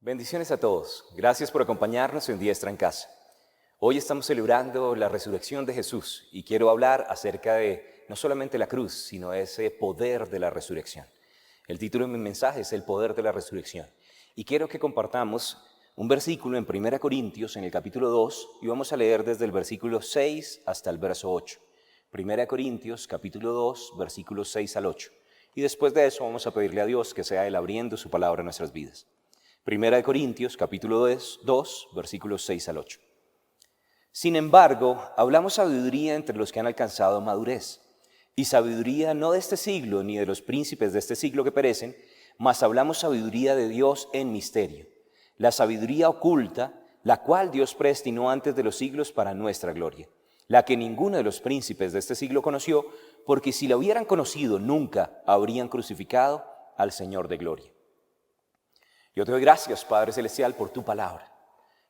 Bendiciones a todos. Gracias por acompañarnos en Diestra en Casa. Hoy estamos celebrando la resurrección de Jesús y quiero hablar acerca de no solamente la cruz, sino ese poder de la resurrección. El título de mi mensaje es El poder de la resurrección. Y quiero que compartamos un versículo en 1 Corintios, en el capítulo 2, y vamos a leer desde el versículo 6 hasta el verso 8. 1 Corintios, capítulo 2, versículos 6 al 8. Y después de eso vamos a pedirle a Dios que sea Él abriendo su palabra en nuestras vidas. 1 Corintios, capítulo 2, versículos 6 al 8. Sin embargo, hablamos sabiduría entre los que han alcanzado madurez, y sabiduría no de este siglo, ni de los príncipes de este siglo que perecen, mas hablamos sabiduría de Dios en misterio, la sabiduría oculta, la cual Dios predestinó antes de los siglos para nuestra gloria, la que ninguno de los príncipes de este siglo conoció, porque si la hubieran conocido, nunca habrían crucificado al Señor de gloria. Yo te doy gracias, Padre Celestial, por tu palabra,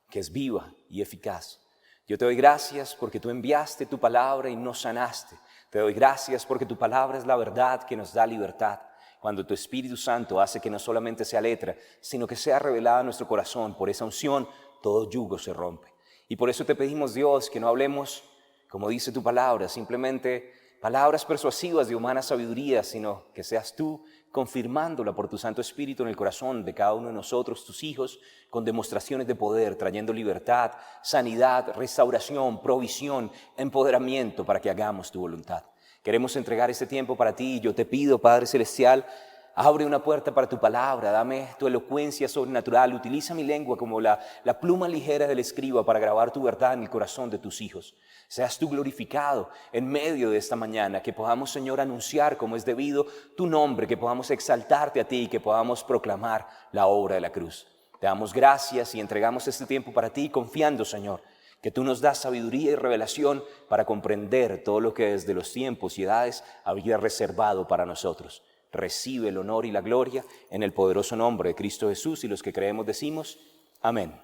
que es viva y eficaz. Yo te doy gracias porque tú enviaste tu palabra y nos sanaste. Te doy gracias porque tu palabra es la verdad que nos da libertad. Cuando tu Espíritu Santo hace que no solamente sea letra, sino que sea revelada en nuestro corazón, por esa unción, todo yugo se rompe. Y por eso te pedimos, Dios, que no hablemos, como dice tu palabra, simplemente palabras persuasivas de humana sabiduría, sino que seas tú confirmándola por tu Santo Espíritu en el corazón de cada uno de nosotros, tus hijos, con demostraciones de poder, trayendo libertad, sanidad, restauración, provisión, empoderamiento para que hagamos tu voluntad. Queremos entregar este tiempo para ti y yo te pido, Padre Celestial, abre una puerta para tu palabra, dame tu elocuencia sobrenatural, utiliza mi lengua como la pluma ligera del escriba para grabar tu verdad en el corazón de tus hijos. Seas tú glorificado en medio de esta mañana, que podamos, Señor, anunciar como es debido tu nombre, que podamos exaltarte a ti y que podamos proclamar la obra de la cruz. Te damos gracias y entregamos este tiempo para ti, confiando, Señor, que tú nos das sabiduría y revelación para comprender todo lo que desde los tiempos y edades había reservado para nosotros. Recibe el honor y la gloria en el poderoso nombre de Cristo Jesús, y los que creemos decimos amén.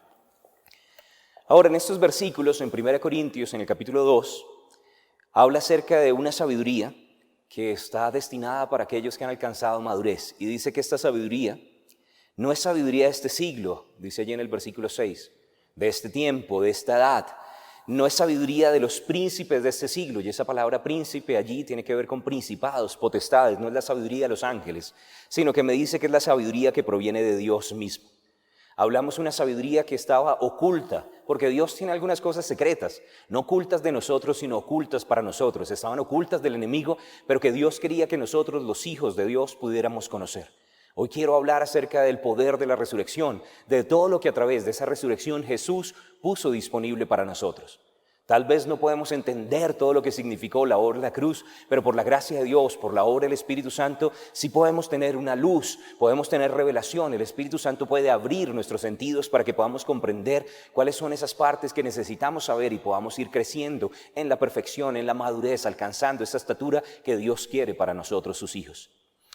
Ahora, en estos versículos, en 1 Corintios, en el capítulo 2, habla acerca de una sabiduría que está destinada para aquellos que han alcanzado madurez. Y dice que esta sabiduría no es sabiduría de este siglo, dice allí en el versículo 6, de este tiempo, de esta edad. No es sabiduría de los príncipes de este siglo, y esa palabra príncipe allí tiene que ver con principados, potestades, no es la sabiduría de los ángeles, sino que me dice que es la sabiduría que proviene de Dios mismo. Hablamos de una sabiduría que estaba oculta, porque Dios tiene algunas cosas secretas, no ocultas de nosotros, sino ocultas para nosotros. Estaban ocultas del enemigo, pero que Dios quería que nosotros, los hijos de Dios, pudiéramos conocer. Hoy quiero hablar acerca del poder de la resurrección, de todo lo que a través de esa resurrección Jesús puso disponible para nosotros. Tal vez no podemos entender todo lo que significó la obra de la cruz, pero por la gracia de Dios, por la obra del Espíritu Santo, sí podemos tener una luz, podemos tener revelación. El Espíritu Santo puede abrir nuestros sentidos para que podamos comprender cuáles son esas partes que necesitamos saber y podamos ir creciendo en la perfección, en la madurez, alcanzando esa estatura que Dios quiere para nosotros, sus hijos.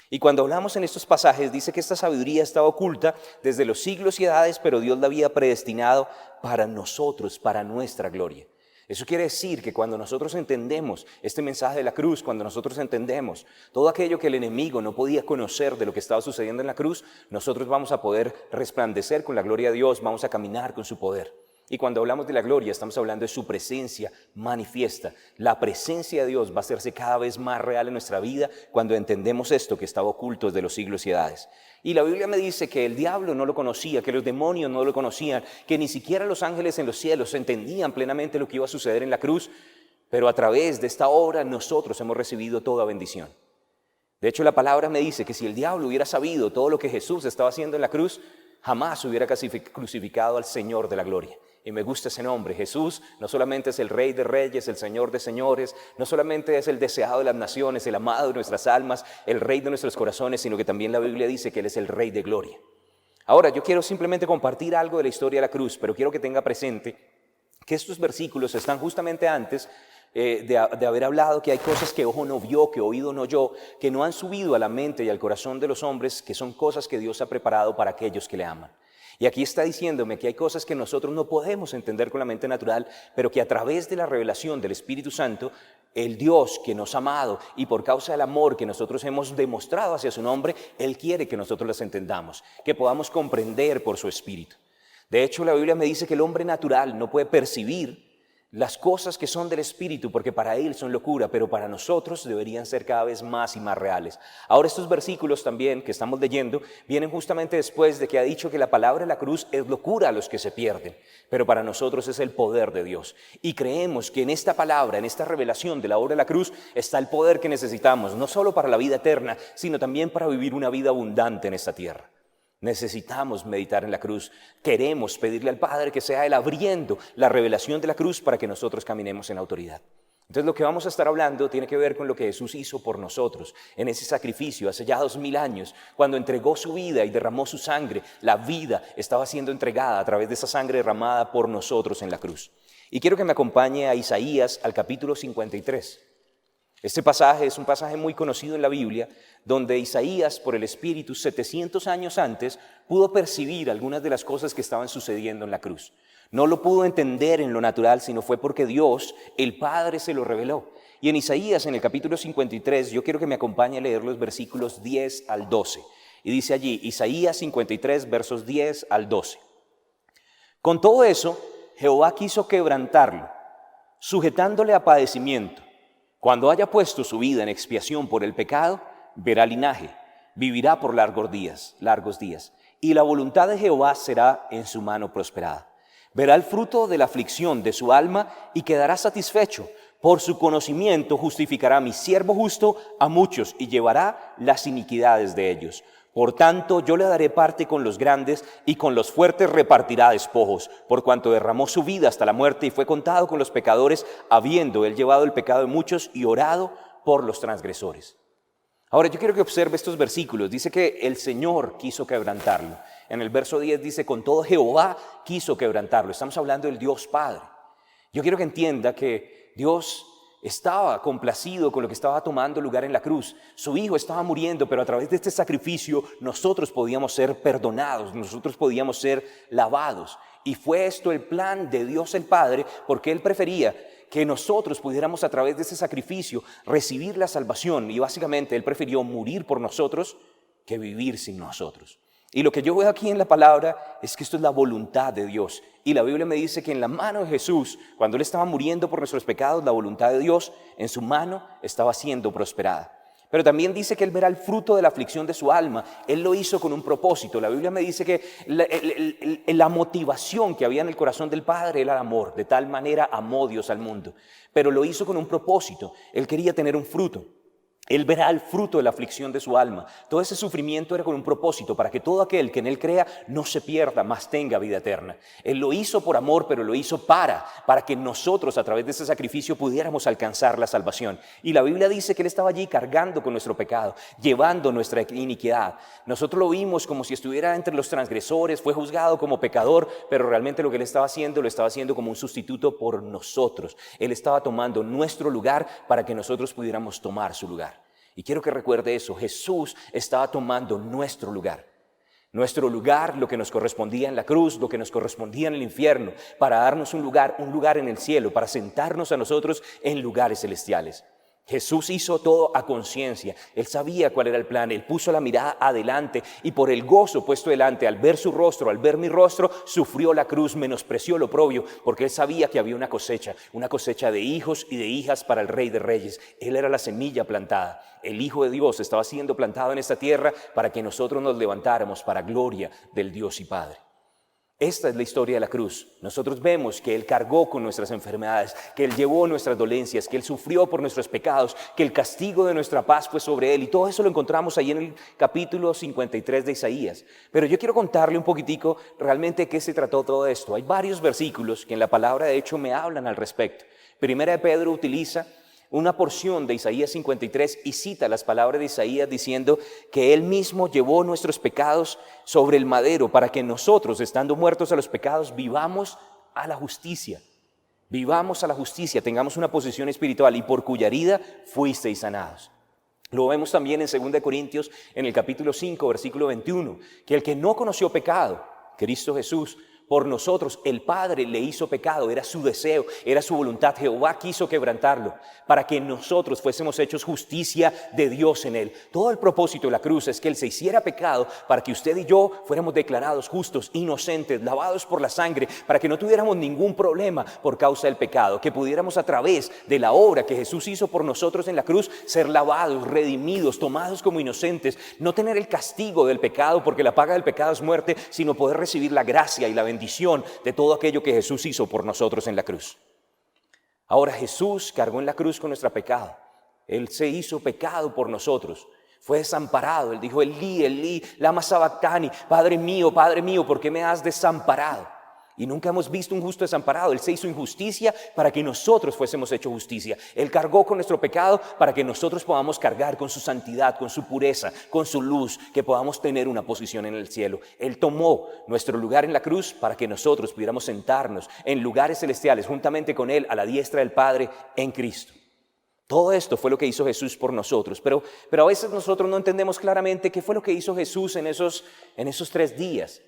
Y cuando hablamos en estos pasajes, dice que esta sabiduría estaba oculta desde los siglos y edades, pero Dios la había predestinado para nosotros, para nuestra gloria. Eso quiere decir que cuando nosotros entendemos este mensaje de la cruz, cuando nosotros entendemos todo aquello que el enemigo no podía conocer de lo que estaba sucediendo en la cruz, nosotros vamos a poder resplandecer con la gloria de Dios, vamos a caminar con su poder. Y cuando hablamos de la gloria, estamos hablando de su presencia manifiesta. La presencia de Dios va a hacerse cada vez más real en nuestra vida cuando entendemos esto que estaba oculto desde los siglos y edades. Y la Biblia me dice que el diablo no lo conocía, que los demonios no lo conocían, que ni siquiera los ángeles en los cielos entendían plenamente lo que iba a suceder en la cruz, pero a través de esta obra nosotros hemos recibido toda bendición. De hecho, la palabra me dice que si el diablo hubiera sabido todo lo que Jesús estaba haciendo en la cruz, jamás hubiera crucificado al Señor de la gloria. Y me gusta ese nombre. Jesús no solamente es el Rey de Reyes, el Señor de Señores, no solamente es el deseado de las naciones, el amado de nuestras almas, el Rey de nuestros corazones, sino que también la Biblia dice que Él es el Rey de gloria. Ahora, yo quiero simplemente compartir algo de la historia de la cruz, pero quiero que tenga presente que estos versículos están justamente antes de haber hablado que hay cosas que ojo no vio, que oído no oyó, que no han subido a la mente y al corazón de los hombres, que son cosas que Dios ha preparado para aquellos que le aman. Y aquí está diciéndome que hay cosas que nosotros no podemos entender con la mente natural, pero que a través de la revelación del Espíritu Santo El Dios que nos ha amado y por causa del amor que nosotros hemos demostrado hacia su nombre, Él quiere que nosotros las entendamos, que podamos comprender por su Espíritu. De hecho, la Biblia me dice que el hombre natural no puede percibir las cosas que son del Espíritu, porque para él son locura, pero para nosotros deberían ser cada vez más y más reales. Ahora, estos versículos también que estamos leyendo vienen justamente después de que ha dicho que la palabra de la cruz es locura a los que se pierden, pero para nosotros es el poder de Dios. Y creemos que en esta palabra, en esta revelación de la obra de la cruz, está el poder que necesitamos, no solo para la vida eterna, sino también para vivir una vida abundante en esta tierra. Necesitamos meditar en la cruz. Queremos pedirle al Padre que sea Él abriendo la revelación de la cruz para que nosotros caminemos en autoridad. Entonces lo que vamos a estar hablando tiene que ver con lo que Jesús hizo por nosotros en ese sacrificio hace ya 2000 años, cuando entregó su vida y derramó su sangre. La vida estaba siendo entregada a través de esa sangre derramada por nosotros en la cruz. Y quiero que me acompañe a Isaías al capítulo 53. Este pasaje es un pasaje muy conocido en la Biblia, donde Isaías, por el Espíritu, 700 años antes, pudo percibir algunas de las cosas que estaban sucediendo en la cruz. No lo pudo entender en lo natural, sino fue porque Dios, el Padre, se lo reveló. Y en Isaías, en el capítulo 53, yo quiero que me acompañe a leer los versículos 10 al 12. Y dice allí, Isaías 53, versos 10 al 12. Con todo eso, Jehová quiso quebrantarlo, sujetándole a padecimiento. Cuando haya puesto su vida en expiación por el pecado, verá linaje, vivirá por largos días, y la voluntad de Jehová será en su mano prosperada. Verá el fruto de la aflicción de su alma y quedará satisfecho. Por su conocimiento justificará mi siervo justo a muchos y llevará las iniquidades de ellos. Por tanto, yo le daré parte con los grandes y con los fuertes repartirá despojos, por cuanto derramó su vida hasta la muerte y fue contado con los pecadores, habiendo él llevado el pecado de muchos y orado por los transgresores. Ahora, yo quiero que observe estos versículos. Dice que el Señor quiso quebrantarlo. En el verso 10 dice, con todo Jehová quiso quebrantarlo. Estamos hablando del Dios Padre. Yo quiero que entienda que Dios estaba complacido con lo que estaba tomando lugar en la cruz. Su Hijo estaba muriendo, pero a través de este sacrificio nosotros podíamos ser perdonados, nosotros podíamos ser lavados. Y fue esto el plan de Dios el Padre, porque Él prefería que nosotros pudiéramos a través de ese sacrificio recibir la salvación. Y básicamente Él prefirió morir por nosotros que vivir sin nosotros. Y lo que yo veo aquí en la palabra es que esto es la voluntad de Dios. Y la Biblia me dice que en la mano de Jesús, cuando Él estaba muriendo por nuestros pecados, la voluntad de Dios en su mano estaba siendo prosperada. Pero también dice que Él verá el fruto de la aflicción de su alma. Él lo hizo con un propósito. La Biblia me dice que la motivación que había en el corazón del Padre era el amor. De tal manera amó Dios al mundo. Pero lo hizo con un propósito. Él quería tener un fruto. Él verá el fruto de la aflicción de su alma. Todo ese sufrimiento era con un propósito, para que todo aquel que en Él crea no se pierda, mas tenga vida eterna. Él lo hizo por amor, pero lo hizo para que nosotros a través de ese sacrificio pudiéramos alcanzar la salvación. Y la Biblia dice que Él estaba allí cargando con nuestro pecado, llevando nuestra iniquidad. Nosotros lo vimos como si estuviera entre los transgresores, fue juzgado como pecador, pero realmente lo que Él estaba haciendo, lo estaba haciendo como un sustituto por nosotros. Él estaba tomando nuestro lugar para que nosotros pudiéramos tomar su lugar. Y quiero que recuerde eso, Jesús estaba tomando nuestro lugar, lo que nos correspondía en la cruz, lo que nos correspondía en el infierno, para darnos un lugar en el cielo, para sentarnos a nosotros en lugares celestiales. Jesús hizo todo a conciencia. Él sabía cuál era el plan. Él puso la mirada adelante y por el gozo puesto delante, al ver su rostro, al ver mi rostro, sufrió la cruz, menospreció lo oprobio, porque Él sabía que había una cosecha de hijos y de hijas para el Rey de Reyes. Él era la semilla plantada. El Hijo de Dios estaba siendo plantado en esta tierra para que nosotros nos levantáramos para gloria del Dios y Padre. Esta es la historia de la cruz. Nosotros vemos que Él cargó con nuestras enfermedades, que Él llevó nuestras dolencias, que Él sufrió por nuestros pecados, que el castigo de nuestra paz fue sobre Él. Y todo eso lo encontramos ahí en el capítulo 53 de Isaías. Pero yo quiero contarle un poquitico realmente de qué se trató todo esto. Hay varios versículos que en la palabra de hecho me hablan al respecto. Primera de Pedro utiliza una porción de Isaías 53 y cita las palabras de Isaías diciendo que Él mismo llevó nuestros pecados sobre el madero para que nosotros, estando muertos a los pecados, vivamos a la justicia, tengamos una posición espiritual y por cuya herida fuisteis sanados. Lo vemos también en 2 Corintios en el capítulo 5, versículo 21, que el que no conoció pecado, Cristo Jesús, por nosotros. El Padre le hizo pecado, era su deseo, era su voluntad. Jehová quiso quebrantarlo para que nosotros fuésemos hechos justicia de Dios en él. Todo el propósito de la cruz es que él se hiciera pecado para que usted y yo fuéramos declarados justos, inocentes, lavados por la sangre, para que no tuviéramos ningún problema por causa del pecado, que pudiéramos a través de la obra que Jesús hizo por nosotros en la cruz ser lavados, redimidos, tomados como inocentes, no tener el castigo del pecado, porque la paga del pecado es muerte, sino poder recibir la gracia y la bendición de todo aquello que Jesús hizo por nosotros en la cruz. Ahora Jesús cargó en la cruz con nuestro pecado. Él se hizo pecado por nosotros. Fue desamparado. Él dijo, Elí, Elí, lama sabactani, Padre mío, ¿por qué me has desamparado? Y nunca hemos visto un justo desamparado. Él se hizo injusticia para que nosotros fuésemos hechos justicia. Él cargó con nuestro pecado para que nosotros podamos cargar con su santidad, con su pureza, con su luz, que podamos tener una posición en el cielo. Él tomó nuestro lugar en la cruz para que nosotros pudiéramos sentarnos en lugares celestiales juntamente con Él a la diestra del Padre en Cristo. Todo esto fue lo que hizo Jesús por nosotros, pero a veces nosotros no entendemos claramente qué fue lo que hizo Jesús en esos 3 días.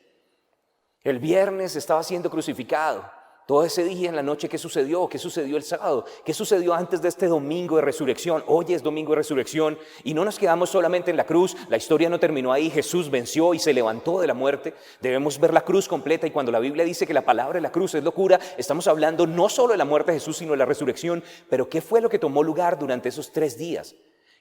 El viernes estaba siendo crucificado. Todo ese día en la noche, ¿qué sucedió? ¿Qué sucedió el sábado? ¿Qué sucedió antes de este domingo de resurrección? Hoy es domingo de resurrección y no nos quedamos solamente en la cruz. La historia no terminó ahí. Jesús venció y se levantó de la muerte. Debemos ver la cruz completa, y cuando la Biblia dice que la palabra de la cruz es locura, estamos hablando no solo de la muerte de Jesús, sino de la resurrección. Pero ¿qué fue lo que tomó lugar durante esos 3 días?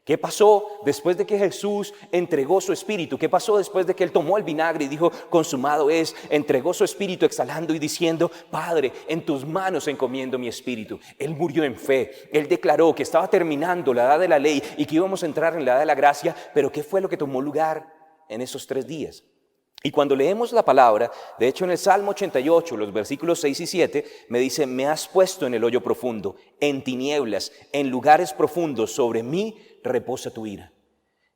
¿Qué pasó después de que Jesús entregó su espíritu? ¿Qué pasó después de que Él tomó el vinagre y dijo, consumado es? Entregó su espíritu exhalando y diciendo, Padre, en tus manos encomiendo mi espíritu. Él murió en fe. Él declaró que estaba terminando la edad de la ley y que íbamos a entrar en la edad de la gracia. Pero ¿qué fue lo que tomó lugar en esos 3 días? Y cuando leemos la palabra, de hecho en el Salmo 88, los versículos 6 y 7, me dice, me has puesto en el hoyo profundo, en tinieblas, en lugares profundos, sobre mí reposa tu ira.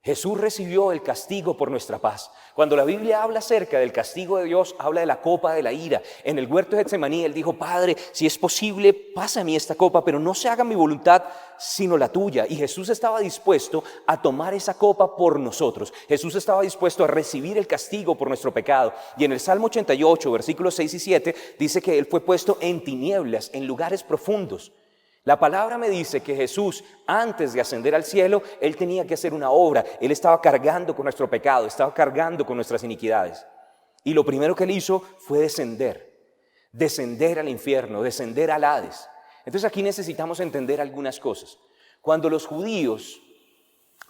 Jesús recibió el castigo por nuestra paz. Cuando la Biblia habla acerca del castigo de Dios, habla de la copa de la ira. En el huerto de Getsemaní, Él dijo, Padre, si es posible, pasa a mí esta copa, pero no se haga mi voluntad, sino la tuya. Y Jesús estaba dispuesto a tomar esa copa por nosotros. Jesús estaba dispuesto a recibir el castigo por nuestro pecado. Y en el Salmo 88, versículos 6 y 7, dice que Él fue puesto en tinieblas, en lugares profundos. La palabra me dice que Jesús, antes de ascender al cielo, Él tenía que hacer una obra. Él estaba cargando con nuestro pecado, estaba cargando con nuestras iniquidades. Y lo primero que Él hizo fue descender al infierno, descender al Hades. Entonces aquí necesitamos entender algunas cosas. Cuando los judíos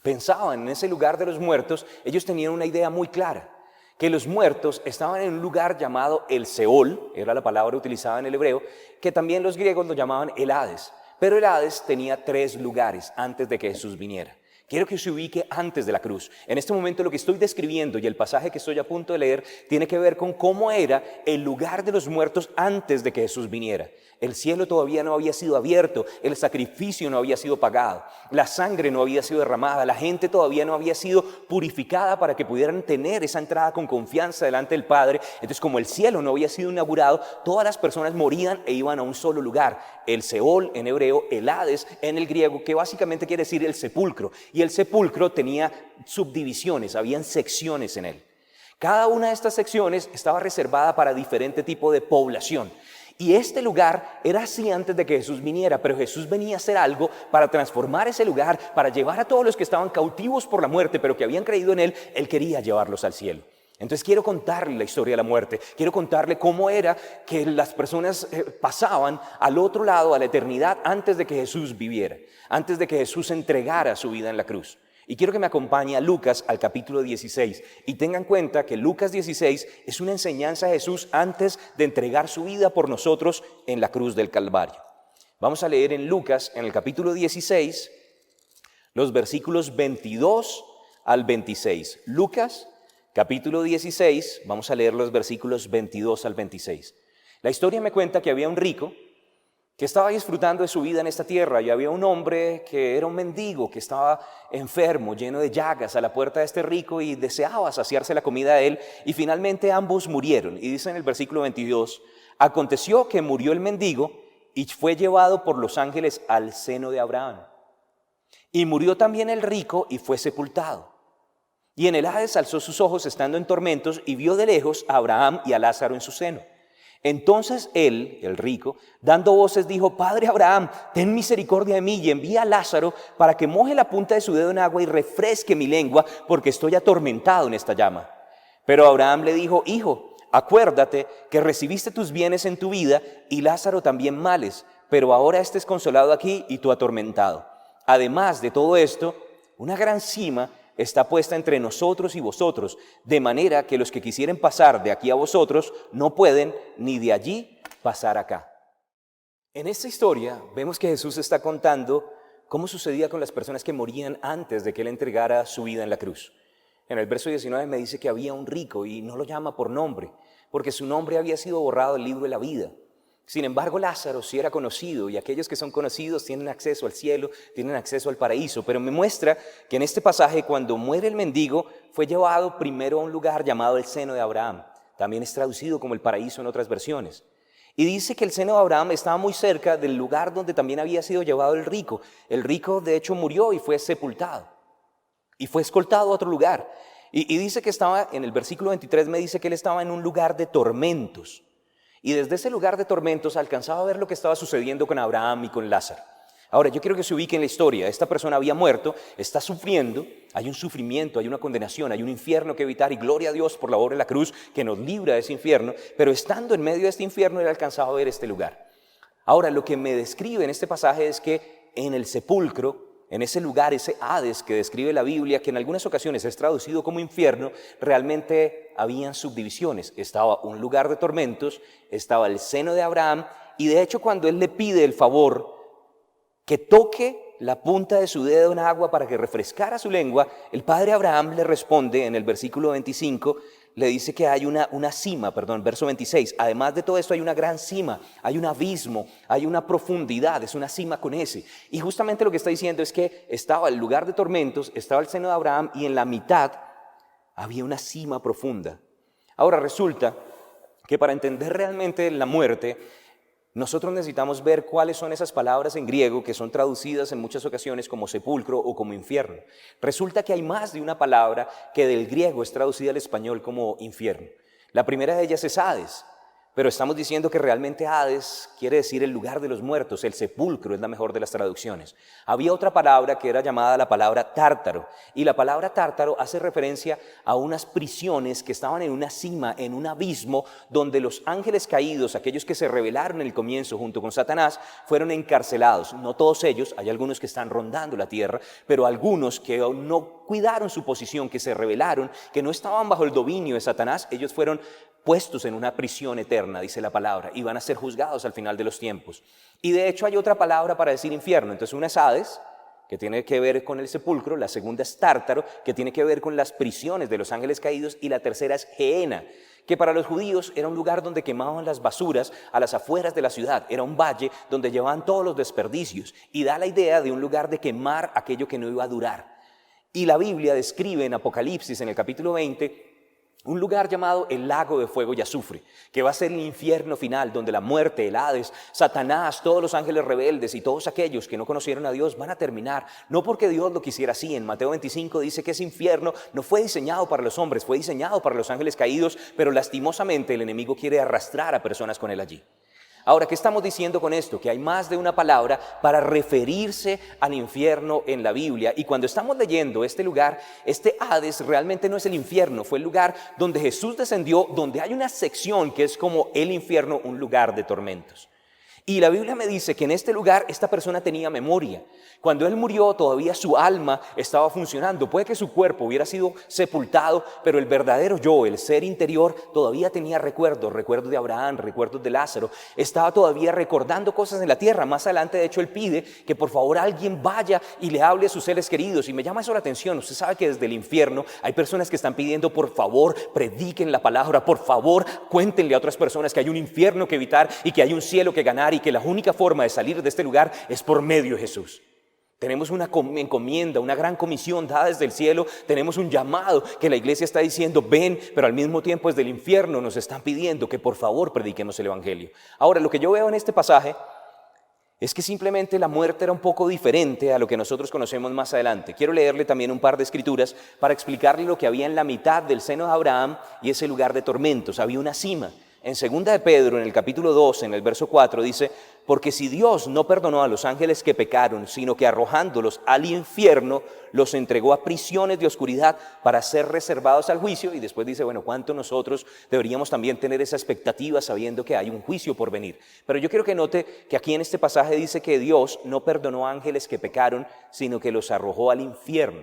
pensaban en ese lugar de los muertos, ellos tenían una idea muy clara, que los muertos estaban en un lugar llamado el Seol, era la palabra utilizada en el hebreo, que también los griegos lo llamaban el Hades. Pero el Hades tenía 3 lugares antes de que Jesús viniera. Quiero que se ubique antes de la cruz. En este momento lo que estoy describiendo y el pasaje que estoy a punto de leer tiene que ver con cómo era el lugar de los muertos antes de que Jesús viniera. El cielo todavía no había sido abierto, el sacrificio no había sido pagado, la sangre no había sido derramada, la gente todavía no había sido purificada para que pudieran tener esa entrada con confianza delante del Padre. Entonces, como el cielo no había sido inaugurado, todas las personas morían e iban a un solo lugar, el Seol en hebreo, el Hades en el griego, que básicamente quiere decir el sepulcro. Y el sepulcro tenía subdivisiones, habían secciones en él. Cada una de estas secciones estaba reservada para diferente tipo de población. Y este lugar era así antes de que Jesús viniera, pero Jesús venía a hacer algo para transformar ese lugar, para llevar a todos los que estaban cautivos por la muerte, pero que habían creído en Él. Él quería llevarlos al cielo. Entonces quiero contarle la historia de la muerte, quiero contarle cómo era que las personas pasaban al otro lado, a la eternidad, antes de que Jesús viviera, antes de que Jesús entregara su vida en la cruz. Y quiero que me acompañe a Lucas al capítulo 16 y tengan en cuenta que Lucas 16 es una enseñanza de Jesús antes de entregar su vida por nosotros en la cruz del Calvario. Vamos a leer en Lucas, en el capítulo 16, los versículos 22 al 26. Lucas, capítulo 16, vamos a leer los versículos 22 al 26. La historia me cuenta que había un rico que estaba disfrutando de su vida en esta tierra, y había un hombre que era un mendigo, que estaba enfermo, lleno de llagas, a la puerta de este rico y deseaba saciarse la comida de él, y finalmente ambos murieron. Y dice en el versículo 22, aconteció que murió el mendigo y fue llevado por los ángeles al seno de Abraham. Y murió también el rico y fue sepultado. Y en el Hades alzó sus ojos estando en tormentos y vio de lejos a Abraham y a Lázaro en su seno. Entonces él, el rico, dando voces, dijo: Padre Abraham, ten misericordia de mí y envía a Lázaro para que moje la punta de su dedo en agua y refresque mi lengua, porque estoy atormentado en esta llama. Pero Abraham le dijo: Hijo, acuérdate que recibiste tus bienes en tu vida y Lázaro también males, pero ahora estés consolado aquí y tú atormentado. Además de todo esto, una gran cima está puesta entre nosotros y vosotros, de manera que los que quisieren pasar de aquí a vosotros no pueden, ni de allí pasar acá. En esta historia vemos que Jesús está contando cómo sucedía con las personas que morían antes de que Él entregara su vida en la cruz. En el verso 19 me dice que había un rico y no lo llama por nombre, porque su nombre había sido borrado del libro de la vida. Sin embargo, Lázaro sí era conocido, y aquellos que son conocidos tienen acceso al cielo, tienen acceso al paraíso. Pero me muestra que en este pasaje, cuando muere el mendigo, fue llevado primero a un lugar llamado el seno de Abraham. También es traducido como el paraíso en otras versiones. Y dice que el seno de Abraham estaba muy cerca del lugar donde también había sido llevado el rico. El rico, de hecho, murió y fue sepultado. Y fue escoltado a otro lugar. Y dice que estaba, en el versículo 23 me dice que él estaba en un lugar de tormentos. Y desde ese lugar de tormentos alcanzaba a ver lo que estaba sucediendo con Abraham y con Lázaro. Ahora, yo quiero que se ubique en la historia. Esta persona había muerto, está sufriendo, hay un sufrimiento, hay una condenación, hay un infierno que evitar, y gloria a Dios por la obra de la cruz que nos libra de ese infierno, pero estando en medio de este infierno, él alcanzaba a ver este lugar. Ahora, lo que me describe en este pasaje es que en el sepulcro, en ese lugar, ese Hades que describe la Biblia, que en algunas ocasiones es traducido como infierno, realmente habían subdivisiones. Estaba un lugar de tormentos, estaba el seno de Abraham, y de hecho cuando él le pide el favor que toque la punta de su dedo en agua para que refrescara su lengua, el padre Abraham le responde en el versículo 25, le dice que hay una cima, verso 26. Además de todo esto hay una gran cima, hay un abismo, hay una profundidad, es una cima con S. Y justamente lo que está diciendo es que estaba el lugar de tormentos, estaba el seno de Abraham y en la mitad había una cima profunda. Ahora resulta que para entender realmente la muerte, nosotros necesitamos ver cuáles son esas palabras en griego que son traducidas en muchas ocasiones como sepulcro o como infierno. Resulta que hay más de una palabra que del griego es traducida al español como infierno. La primera de ellas es Hades, pero estamos diciendo que realmente Hades quiere decir el lugar de los muertos, el sepulcro es la mejor de las traducciones. Había otra palabra que era llamada la palabra tártaro, y la palabra tártaro hace referencia a unas prisiones que estaban en una cima, en un abismo, donde los ángeles caídos, aquellos que se rebelaron en el comienzo junto con Satanás, fueron encarcelados. No todos ellos, hay algunos que están rondando la tierra, pero algunos que no cuidaron su posición, que se rebelaron, que no estaban bajo el dominio de Satanás, ellos fueron puestos en una prisión eterna, dice la palabra, y van a ser juzgados al final de los tiempos. Y de hecho hay otra palabra para decir infierno. Entonces una es Hades, que tiene que ver con el sepulcro, la segunda es Tártaro, que tiene que ver con las prisiones de los ángeles caídos, y la tercera es Gehenna, que para los judíos era un lugar donde quemaban las basuras a las afueras de la ciudad, era un valle donde llevaban todos los desperdicios, y da la idea de un lugar de quemar aquello que no iba a durar. Y la Biblia describe en Apocalipsis, en el capítulo 20, un lugar llamado el lago de fuego y azufre, que va a ser el infierno final, donde la muerte, el Hades, Satanás, todos los ángeles rebeldes y todos aquellos que no conocieron a Dios van a terminar, no porque Dios lo quisiera así. En Mateo 25 dice que ese infierno no fue diseñado para los hombres, fue diseñado para los ángeles caídos, pero lastimosamente el enemigo quiere arrastrar a personas con él allí. Ahora, ¿qué estamos diciendo con esto? Que hay más de una palabra para referirse al infierno en la Biblia. Y cuando estamos leyendo este lugar, este Hades realmente no es el infierno, fue el lugar donde Jesús descendió, donde hay una sección que es como el infierno, un lugar de tormentos. Y la Biblia me dice que en este lugar esta persona tenía memoria. Cuando él murió todavía su alma estaba funcionando. Puede que su cuerpo hubiera sido sepultado, pero el verdadero yo, el ser interior, todavía tenía recuerdos de Abraham, recuerdos de Lázaro. Estaba todavía recordando cosas en la tierra. Más adelante, de hecho, él pide que por favor alguien vaya y le hable a sus seres queridos. Y me llama eso la atención. Usted sabe que desde el infierno hay personas que están pidiendo por favor prediquen la palabra, por favor cuéntenle a otras personas que hay un infierno que evitar y que hay un cielo que ganar, y que la única forma de salir de este lugar es por medio de Jesús. Tenemos una encomienda, una gran comisión dada desde el cielo. Tenemos un llamado que la iglesia está diciendo ven, pero al mismo tiempo desde el infierno nos están pidiendo que por favor prediquemos el evangelio. Ahora, lo que yo veo en este pasaje es que simplemente la muerte era un poco diferente a lo que nosotros conocemos más adelante. Quiero leerle también un par de escrituras para explicarle lo que había en la mitad del seno de Abraham y ese lugar de tormentos. Había una cima. En 2 de Pedro, en el capítulo 2, en el verso 4, dice: porque si Dios no perdonó a los ángeles que pecaron, sino que arrojándolos al infierno, los entregó a prisiones de oscuridad para ser reservados al juicio. Y después dice, bueno, ¿cuánto nosotros deberíamos también tener esa expectativa sabiendo que hay un juicio por venir? Pero yo quiero que note que aquí en este pasaje dice que Dios no perdonó a ángeles que pecaron, sino que los arrojó al infierno.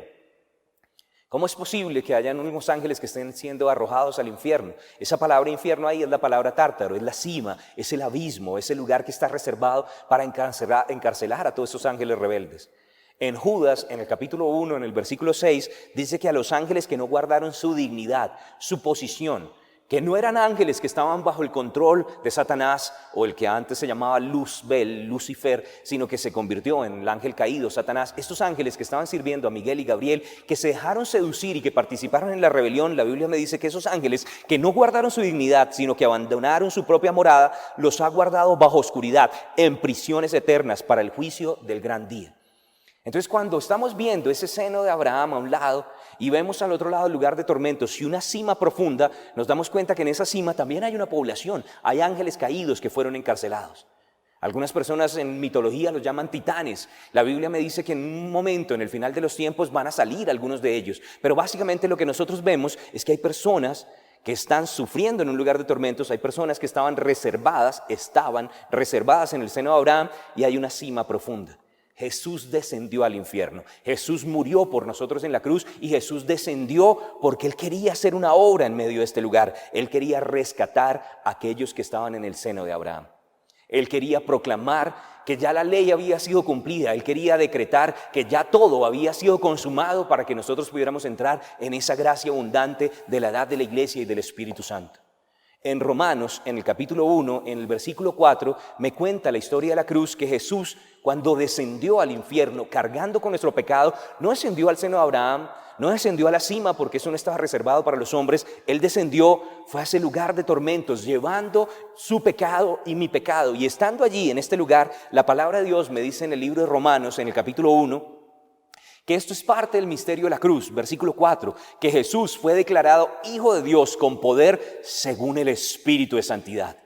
¿Cómo es posible que hayan unos ángeles que estén siendo arrojados al infierno? Esa palabra infierno ahí es la palabra tártaro, es la cima, es el abismo, es el lugar que está reservado para encarcelar a todos esos ángeles rebeldes. En Judas, en el capítulo 1, en el versículo 6, dice que a los ángeles que no guardaron su dignidad, su posición, que no eran ángeles que estaban bajo el control de Satanás o el que antes se llamaba Luzbel, Lucifer, sino que se convirtió en el ángel caído, Satanás. Estos ángeles que estaban sirviendo a Miguel y Gabriel, que se dejaron seducir y que participaron en la rebelión, la Biblia me dice que esos ángeles que no guardaron su dignidad, sino que abandonaron su propia morada, los ha guardado bajo oscuridad, en prisiones eternas para el juicio del gran día. Entonces, cuando estamos viendo ese seno de Abraham a un lado y vemos al otro lado el lugar de tormentos y una cima profunda, nos damos cuenta que en esa cima también hay una población, hay ángeles caídos que fueron encarcelados. Algunas personas en mitología los llaman titanes. La Biblia me dice que en un momento, en el final de los tiempos, van a salir algunos de ellos. Pero básicamente lo que nosotros vemos es que hay personas que están sufriendo en un lugar de tormentos, hay personas que estaban reservadas en el seno de Abraham, y hay una cima profunda. Jesús descendió al infierno, Jesús murió por nosotros en la cruz y Jesús descendió porque Él quería hacer una obra en medio de este lugar. Él quería rescatar a aquellos que estaban en el seno de Abraham. Él quería proclamar que ya la ley había sido cumplida. Él quería decretar que ya todo había sido consumado para que nosotros pudiéramos entrar en esa gracia abundante de la edad de la iglesia y del Espíritu Santo. En Romanos, en el capítulo 1, en el versículo 4, me cuenta la historia de la cruz, que Jesús, cuando descendió al infierno cargando con nuestro pecado, no descendió al seno de Abraham, no descendió a la cima porque eso no estaba reservado para los hombres. Él descendió, fue a ese lugar de tormentos, llevando su pecado y mi pecado. Y estando allí, en este lugar, la palabra de Dios me dice en el libro de Romanos, en el capítulo 1, que esto es parte del misterio de la cruz. Versículo 4, que Jesús fue declarado Hijo de Dios con poder según el Espíritu de Santidad,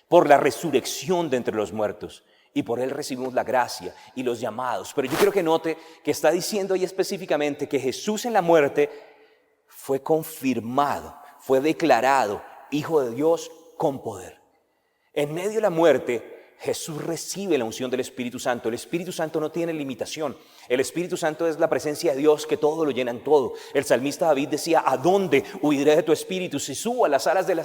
por la resurrección de entre los muertos. Y por Él recibimos la gracia y los llamados. Pero yo quiero que note que está diciendo ahí específicamente que Jesús en la muerte fue confirmado, fue declarado Hijo de Dios con poder. En medio de la muerte, Jesús recibe la unción del Espíritu Santo. El Espíritu Santo no tiene limitación. El Espíritu Santo es la presencia de Dios que todo lo llena en todo. El salmista David decía: ¿a dónde huiré de tu Espíritu? Si subo a las alas del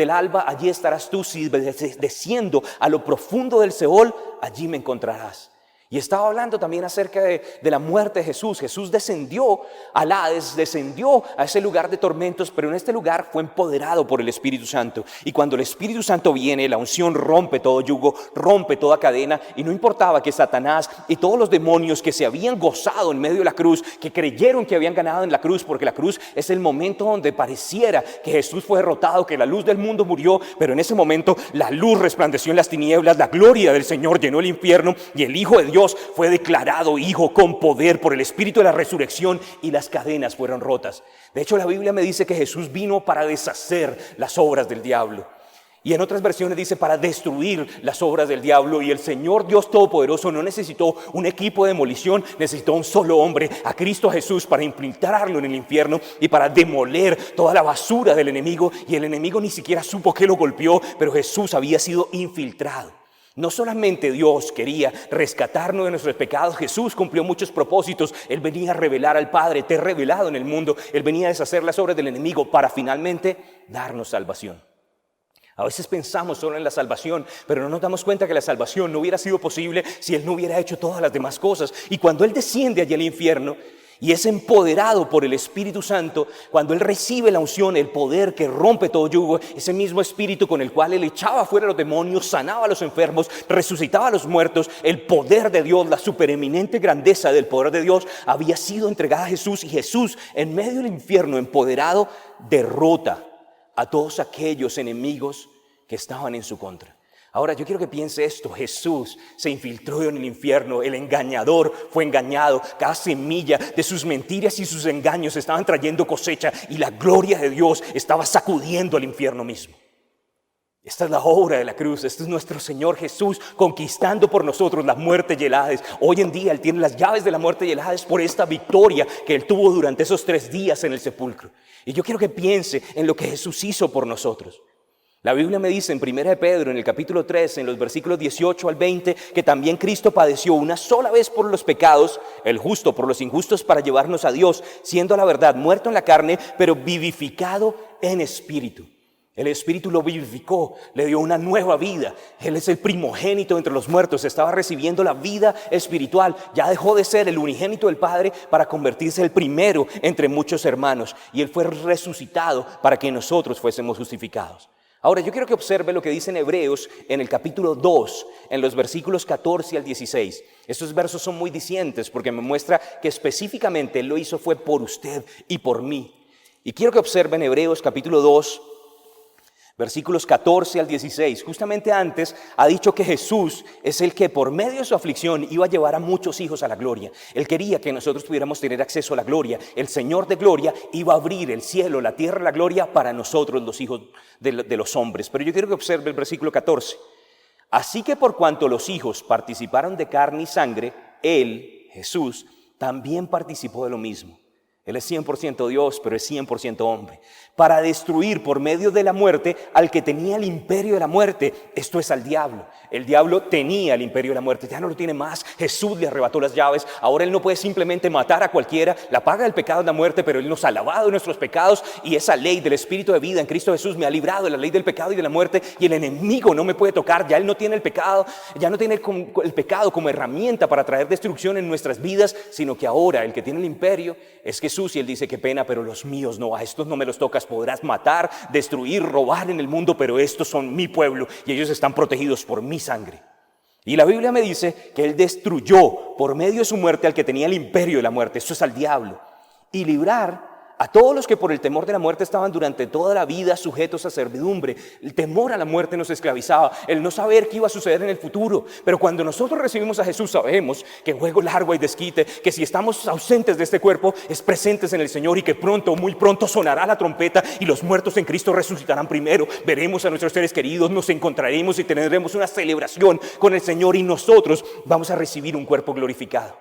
alba, allí estarás tú. Si desciendo a lo profundo del Seol, allí me encontrarás. Y estaba hablando también acerca de la muerte de Jesús. Jesús descendió al Hades, descendió a ese lugar de tormentos, pero en este lugar fue empoderado por el Espíritu Santo. Y cuando el Espíritu Santo viene, la unción rompe todo yugo, rompe toda cadena. Y no importaba que Satanás y todos los demonios que se habían gozado en medio de la cruz, que creyeron que habían ganado en la cruz, porque la cruz es el momento donde pareciera que Jesús fue derrotado, que la luz del mundo murió, pero en ese momento la luz resplandeció en las tinieblas, la gloria del Señor llenó el infierno y el Hijo de Dios fue declarado Hijo con poder por el Espíritu de la resurrección, y las cadenas fueron rotas. De hecho, la Biblia me dice que Jesús vino para deshacer las obras del diablo. Y en otras versiones dice para destruir las obras del diablo. Y el Señor Dios Todopoderoso no necesitó un equipo de demolición, necesitó un solo hombre, a Cristo Jesús, para infiltrarlo en el infierno y para demoler toda la basura del enemigo. Y el enemigo ni siquiera supo que lo golpeó, pero Jesús había sido infiltrado. No solamente Dios quería rescatarnos de nuestros pecados, Jesús cumplió muchos propósitos. Él venía a revelar al Padre, te he revelado en el mundo. Él venía a deshacer las obras del enemigo para finalmente darnos salvación. A veces pensamos solo en la salvación, pero no nos damos cuenta que la salvación no hubiera sido posible si Él no hubiera hecho todas las demás cosas. Y cuando Él desciende allí al infierno y es empoderado por el Espíritu Santo, cuando Él recibe la unción, el poder que rompe todo yugo, ese mismo Espíritu con el cual Él echaba fuera a los demonios, sanaba a los enfermos, resucitaba a los muertos, el poder de Dios, la supereminente grandeza del poder de Dios había sido entregada a Jesús. Y Jesús, en medio del infierno, empoderado, derrota a todos aquellos enemigos que estaban en su contra. Ahora yo quiero que piense esto: Jesús se infiltró en el infierno, el engañador fue engañado, cada semilla de sus mentiras y sus engaños estaban trayendo cosecha, y la gloria de Dios estaba sacudiendo al infierno mismo. Esta es la obra de la cruz. Este es nuestro Señor Jesús conquistando por nosotros la muerte y el Hades. Hoy en día Él tiene las llaves de la muerte y el Hades por esta victoria que Él tuvo durante esos 3 días en el sepulcro. Y yo quiero que piense en lo que Jesús hizo por nosotros. La Biblia me dice en 1 de Pedro, en el capítulo 3, en los versículos 18 al 20, que también Cristo padeció una sola vez por los pecados, el justo por los injustos, para llevarnos a Dios, siendo a la verdad muerto en la carne, pero vivificado en espíritu. El Espíritu lo vivificó, le dio una nueva vida. Él es el primogénito entre los muertos, estaba recibiendo la vida espiritual. Ya dejó de ser el unigénito del Padre para convertirse el primero entre muchos hermanos. Y Él fue resucitado para que nosotros fuésemos justificados. Ahora, yo quiero que observe lo que dice en Hebreos en el capítulo 2, en los versículos 14 al 16. Estos versos son muy dicientes porque me muestra que específicamente Él lo hizo fue por usted y por mí. Y quiero que observe en Hebreos capítulo 2, versículos 14 al 16, justamente antes ha dicho que Jesús es el que por medio de su aflicción iba a llevar a muchos hijos a la gloria. Él quería que nosotros pudiéramos tener acceso a la gloria. El Señor de gloria iba a abrir el cielo, la tierra, la gloria para nosotros los hijos de los hombres. Pero yo quiero que observe el versículo 14. Así que por cuanto los hijos participaron de carne y sangre, Él, Jesús, también participó de lo mismo. Él es 100% Dios, pero es 100% hombre. Para destruir por medio de la muerte al que tenía el imperio de la muerte. Esto es al diablo. El diablo tenía el imperio de la muerte, ya no lo tiene más. Jesús le arrebató las llaves. Ahora Él no puede simplemente matar a cualquiera. La paga del pecado es la muerte, pero Él nos ha lavado de nuestros pecados. Y esa ley del Espíritu de vida en Cristo Jesús me ha librado de la ley del pecado y de la muerte. Y el enemigo no me puede tocar. Ya Él no tiene el pecado, ya no tiene el pecado como herramienta para traer destrucción en nuestras vidas, sino que ahora el que tiene el imperio es Jesús. Y Él dice: qué pena, pero los míos no, a estos no me los tocas. Podrás matar, destruir, robar en el mundo, pero estos son mi pueblo y ellos están protegidos por mi sangre. Y la Biblia me dice que Él destruyó por medio de su muerte al que tenía el imperio de la muerte. Esto es al diablo. Y librar a todos los que por el temor de la muerte estaban durante toda la vida sujetos a servidumbre. El temor a la muerte nos esclavizaba, el no saber qué iba a suceder en el futuro. Pero cuando nosotros recibimos a Jesús, sabemos que en juego largo hay desquite, que si estamos ausentes de este cuerpo, es presentes en el Señor, y que pronto, muy pronto sonará la trompeta y los muertos en Cristo resucitarán primero. Veremos a nuestros seres queridos, nos encontraremos y tendremos una celebración con el Señor, y nosotros vamos a recibir un cuerpo glorificado.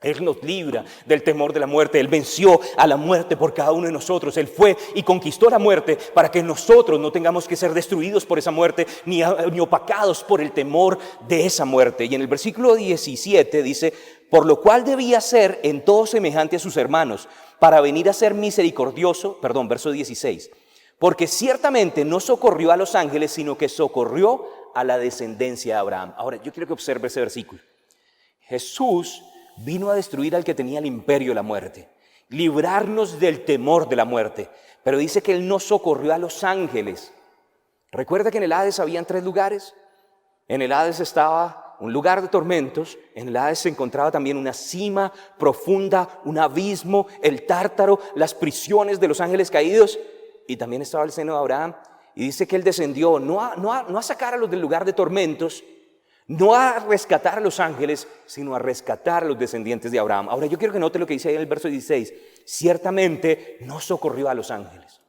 Él nos libra del temor de la muerte. Él venció a la muerte por cada uno de nosotros. Él fue y conquistó la muerte para que nosotros no tengamos que ser destruidos por esa muerte, ni opacados por el temor de esa muerte. Y en el versículo 17 dice: por lo cual debía ser en todo semejante a sus hermanos, para venir a ser misericordioso. Verso 16. Porque ciertamente no socorrió a los ángeles, sino que socorrió a la descendencia de Abraham. Ahora, yo quiero que observe ese versículo. Jesús vino a destruir al que tenía el imperio de la muerte, librarnos del temor de la muerte. Pero dice que Él no socorrió a los ángeles. ¿Recuerda que en el Hades habían 3 lugares? En el Hades estaba un lugar de tormentos. En el Hades se encontraba también una cima profunda, un abismo, el Tártaro, las prisiones de los ángeles caídos. Y también estaba el seno de Abraham. Y dice que Él descendió no a sacar a los del lugar de tormentos, no a rescatar a los ángeles, sino a rescatar a los descendientes de Abraham. Ahora yo quiero que note lo que dice ahí en el verso 16. Ciertamente no socorrió a los ángeles,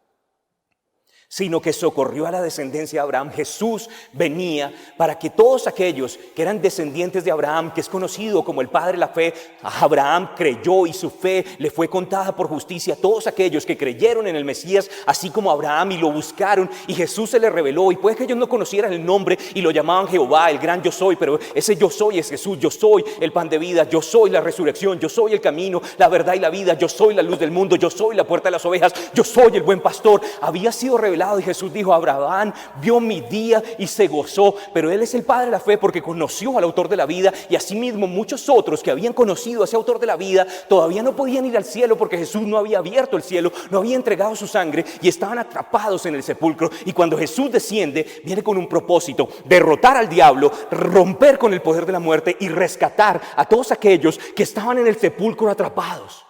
sino que socorrió a la descendencia de Abraham. Jesús venía para que todos aquellos que eran descendientes de Abraham, que es conocido como el padre de la fe, Abraham creyó y su fe le fue contada por justicia. Todos aquellos que creyeron en el Mesías, así como Abraham, y lo buscaron, y Jesús se les reveló. Y puede que ellos no conocieran el nombre y lo llamaban Jehová, el gran yo soy, pero ese yo soy es Jesús. Yo soy el pan de vida, yo soy la resurrección, yo soy el camino, la verdad y la vida, yo soy la luz del mundo, yo soy la puerta de las ovejas, yo soy el buen pastor. Había sido revelado. Y Jesús dijo: Abraham vio mi día y se gozó. Pero Él es el padre de la fe porque conoció al autor de la vida, y asimismo muchos otros que habían conocido a ese autor de la vida todavía no podían ir al cielo porque Jesús no había abierto el cielo, no había entregado su sangre, y estaban atrapados en el sepulcro. Y cuando Jesús desciende, viene con un propósito: derrotar al diablo, romper con el poder de la muerte y rescatar a todos aquellos que estaban en el sepulcro atrapados,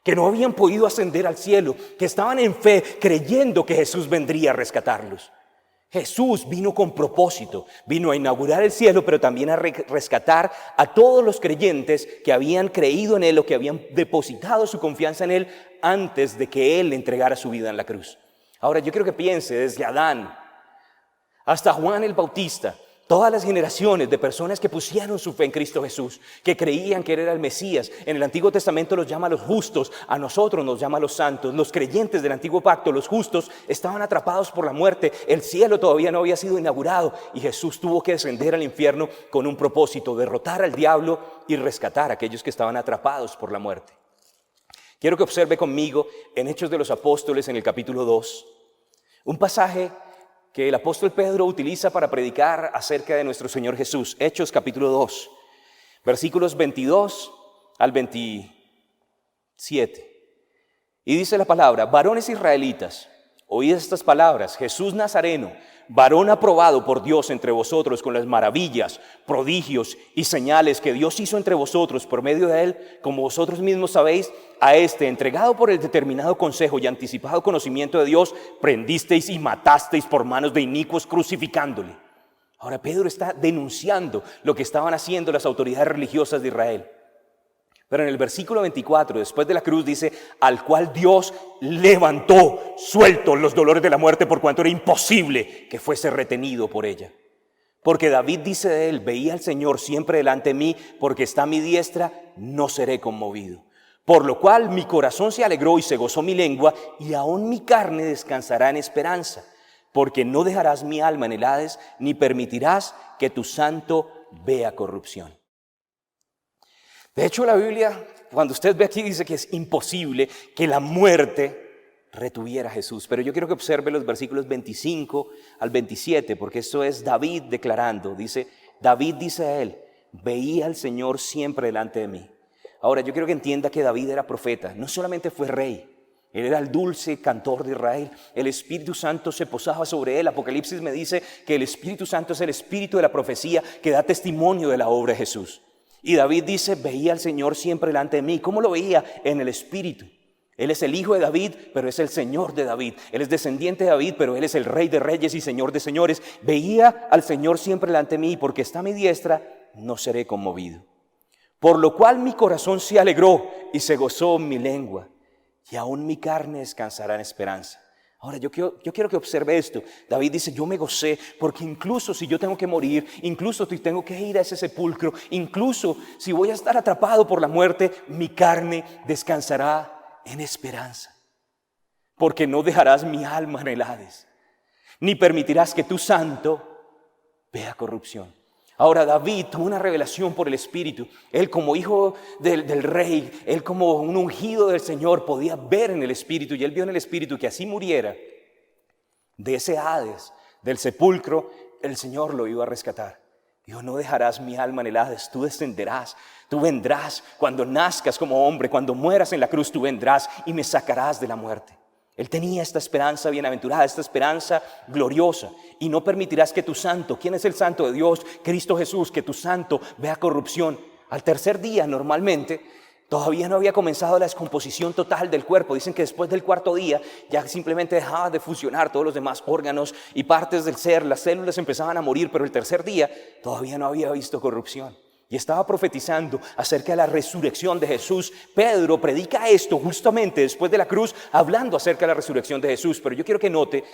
que no habían podido ascender al cielo, que estaban en fe creyendo que Jesús vendría a rescatarlos. Jesús vino con propósito, vino a inaugurar el cielo, pero también a rescatar a todos los creyentes que habían creído en Él o que habían depositado su confianza en Él antes de que Él entregara su vida en la cruz. Ahora yo quiero que piense desde Adán hasta Juan el Bautista, todas las generaciones de personas que pusieron su fe en Cristo Jesús, que creían que Él era el Mesías. En el Antiguo Testamento los llama los justos, a nosotros nos llama los santos. Los creyentes del Antiguo Pacto, los justos, estaban atrapados por la muerte. El cielo todavía no había sido inaugurado y Jesús tuvo que descender al infierno con un propósito: derrotar al diablo y rescatar a aquellos que estaban atrapados por la muerte. Quiero que observe conmigo en Hechos de los Apóstoles, en el capítulo 2, un pasaje que el apóstol Pedro utiliza para predicar acerca de nuestro Señor Jesús. Hechos capítulo 2, versículos 22 al 27. Y dice la palabra: varones israelitas, oíd estas palabras. Jesús Nazareno, varón aprobado por Dios entre vosotros con las maravillas, prodigios y señales que Dios hizo entre vosotros por medio de Él, como vosotros mismos sabéis, a este, entregado por el determinado consejo y anticipado conocimiento de Dios, prendisteis y matasteis por manos de inicuos, crucificándole. Ahora Pedro está denunciando lo que estaban haciendo las autoridades religiosas de Israel. Pero en el versículo 24, después de la cruz, dice: al cual Dios levantó, suelto los dolores de la muerte, por cuanto era imposible que fuese retenido por ella. Porque David dice de él: veía al Señor siempre delante de mí, porque está a mi diestra, no seré conmovido. Por lo cual mi corazón se alegró y se gozó mi lengua, y aún mi carne descansará en esperanza. Porque no dejarás mi alma en el Hades, ni permitirás que tu santo vea corrupción. De hecho, la Biblia, cuando usted ve aquí, dice que es imposible que la muerte retuviera a Jesús. Pero yo quiero que observe los versículos 25 al 27, porque esto es David declarando. David dice a él: veía al Señor siempre delante de mí. Ahora, yo quiero que entienda que David era profeta. No solamente fue rey, él era el dulce cantor de Israel. El Espíritu Santo se posaba sobre él. Apocalipsis me dice que el Espíritu Santo es el espíritu de la profecía que da testimonio de la obra de Jesús. Y David dice: veía al Señor siempre delante de mí. ¿Cómo lo veía? En el Espíritu. Él es el hijo de David, pero es el Señor de David. Él es descendiente de David, pero Él es el Rey de reyes y Señor de señores. Veía al Señor siempre delante de mí, porque está a mi diestra, no seré conmovido. Por lo cual mi corazón se alegró y se gozó mi lengua, y aún mi carne descansará en esperanza. Ahora yo quiero que observe esto. David dice: yo me gocé porque incluso si yo tengo que morir, incluso si tengo que ir a ese sepulcro, incluso si voy a estar atrapado por la muerte, mi carne descansará en esperanza. Porque no dejarás mi alma en el Hades, ni permitirás que tu santo vea corrupción. Ahora David tuvo una revelación por el Espíritu. Él, como hijo del rey, él como un ungido del Señor, podía ver en el Espíritu, y él vio en el Espíritu que así muriera de ese Hades, del sepulcro, el Señor lo iba a rescatar. Dijo: no dejarás mi alma en el Hades, tú descenderás, tú vendrás cuando nazcas como hombre, cuando mueras en la cruz, tú vendrás y me sacarás de la muerte. Él tenía esta esperanza bienaventurada, esta esperanza gloriosa. Y no permitirás que tu santo, ¿quién es el santo de Dios? Cristo Jesús, que tu santo vea corrupción. Al tercer día, normalmente, todavía no había comenzado la descomposición total del cuerpo. Dicen que después del cuarto día ya simplemente dejaba de funcionar todos los demás órganos y partes del ser. Las células empezaban a morir, pero el tercer día todavía no había visto corrupción. Y estaba profetizando acerca de la resurrección de Jesús. Pedro predica esto justamente después de la cruz, hablando acerca de la resurrección de Jesús. Pero yo quiero que note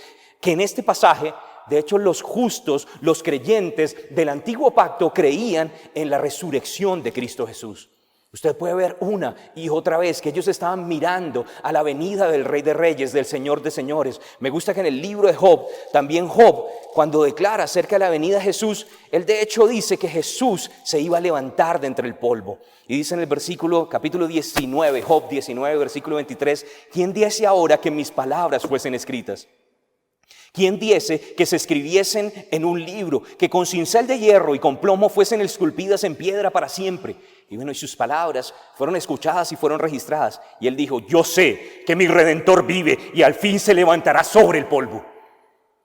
que en este pasaje, de hecho, los justos, los creyentes del antiguo pacto creían en la resurrección de Cristo Jesús. Usted puede ver una y otra vez que ellos estaban mirando a la venida del Rey de Reyes, del Señor de Señores. Me gusta que en el libro de Job, también Job, cuando declara acerca de la venida de Jesús, él de hecho dice que Jesús se iba a levantar de entre el polvo. Y dice en el versículo, capítulo 19, Job 19, versículo 23, ¿quién diese ahora que mis palabras fuesen escritas? ¿Quién diese que se escribiesen en un libro, que con cincel de hierro y con plomo fuesen esculpidas en piedra para siempre? Y bueno, y sus palabras fueron escuchadas y fueron registradas. Y él dijo: yo sé que mi Redentor vive y al fin se levantará sobre el polvo.